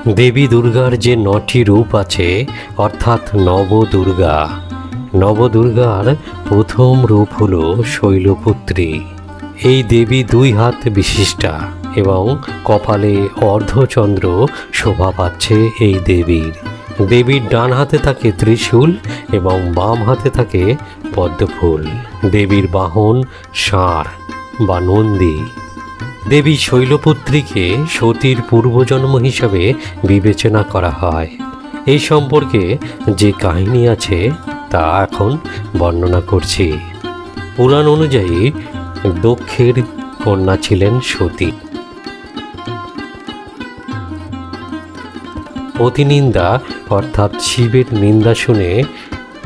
দেবী দুর্গার যে ৯টি রূপ আছে অর্থাৎ নবদুর্গা। নবদুর্গার প্রথম রূপ হল শৈলপুত্রী। এই দেবী ২ হাত বিশিষ্টা এবং কপালে অর্ধচন্দ্র শোভা পাচ্ছে এই দেবীর। দেবীর ডান হাতে থাকে ত্রিশূল এবং বাম হাতে থাকে পদ্মফুল। দেবীর বাহন ষাঁড় বা নন্দী। দেবী শৈলপুত্রীকে সতীর পূর্বজন্ম হিসাবে বিবেচনা করা হয়। এই সম্পর্কে যে কাহিনী আছে তা এখন বর্ণনা করছি। পুরাণ অনুযায়ী দক্ষের কন্যা ছিলেন সতী। পতিনিন্দা অর্থাৎ শিবের নিন্দা শুনে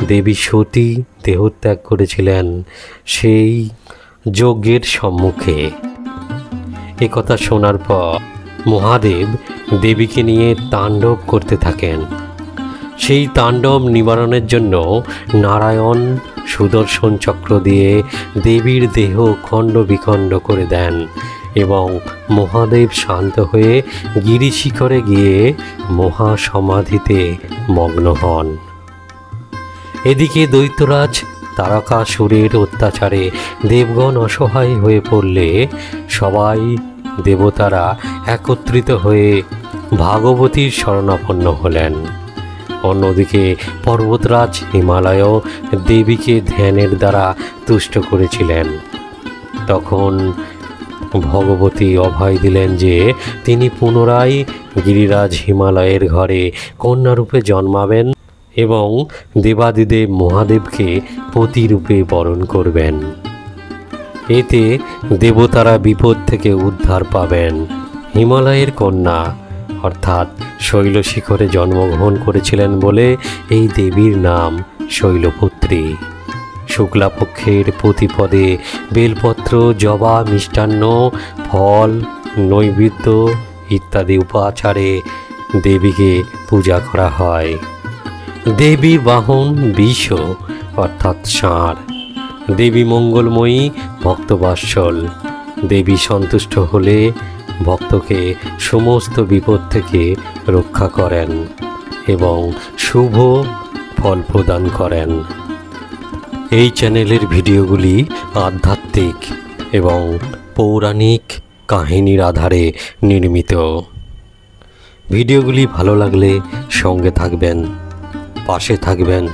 দেবী সতী দেহত্যাগ করেছিলেন সেই যজ্ঞের সম্মুখে। একথা শোনার পর মহাদেব দেবীকে নিয়ে তাণ্ডব করতে থাকেন। সেই তাণ্ডব নিবারণের জন্য নারায়ণ সুদর্শন চক্র দিয়ে দেবীর দেহ খণ্ড বিখণ্ড করে দেন এবং মহাদেব শান্ত হয়ে গিরিশিখরে গিয়ে মহাসমাধিতে মগ্ন হন। এদিকে দৈত্যরাজ তারকাসুরের অত্যাচারে দেবগণ অসহায় হয়ে পড়লে সবাই দেবতারা একত্রিত হয়ে ভাগবতীর শরণাপন্ন হলেন। অন্যদিকে পর্বতরাজ হিমালয়ও দেবীকে ধ্যানের দ্বারা তুষ্ট করেছিলেন। তখন ভগবতী অভয় দিলেন যে তিনি পুনরায় গিরিরাজ হিমালয়ের ঘরে কন্যারূপে জন্মাবেন এবং দেবাদিদেব মহাদেবকে পতিরূপে বরণ করবেন। এতে দেবতারা বিপদ থেকে উদ্ধার পাবেন। হিমালয়ের কন্যা অর্থাৎ শৈলশিখরে জন্মগ্রহণ করেছিলেন বলে এই দেবীর নাম শৈলপুত্রী। শুক্লাপক্ষের প্রতিপদে বেলপত্র, জবা, মিষ্টান্ন, ফল, নৈবেদ্য ইত্যাদি উপাচারে দেবীকে পূজা করা হয়। দেবীর বাহন বিষ অর্থাৎ ষাঁড়। দেবী মঙ্গলময়ী, ভক্তবাৎসল। দেবী সন্তুষ্ট হলে ভক্তকে সমস্ত বিপদ থেকে রক্ষা করেন এবং শুভ ফল প্রদান করেন। এই চ্যানেলের ভিডিওগুলি আধ্যাত্মিক এবং পৌরাণিক কাহিনীর আধারে নির্মিত। ভিডিওগুলি ভালো লাগলে সঙ্গে থাকবেন, পাশে থাকবেন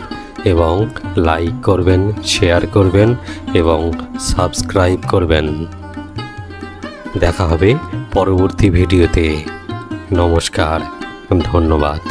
এবং লাইক করবেন, শেয়ার করবেন এবং সাবস্ক্রাইব করবেন। দেখা হবে পরবর্তী ভিডিওতে। নমস্কার, ধন্যবাদ।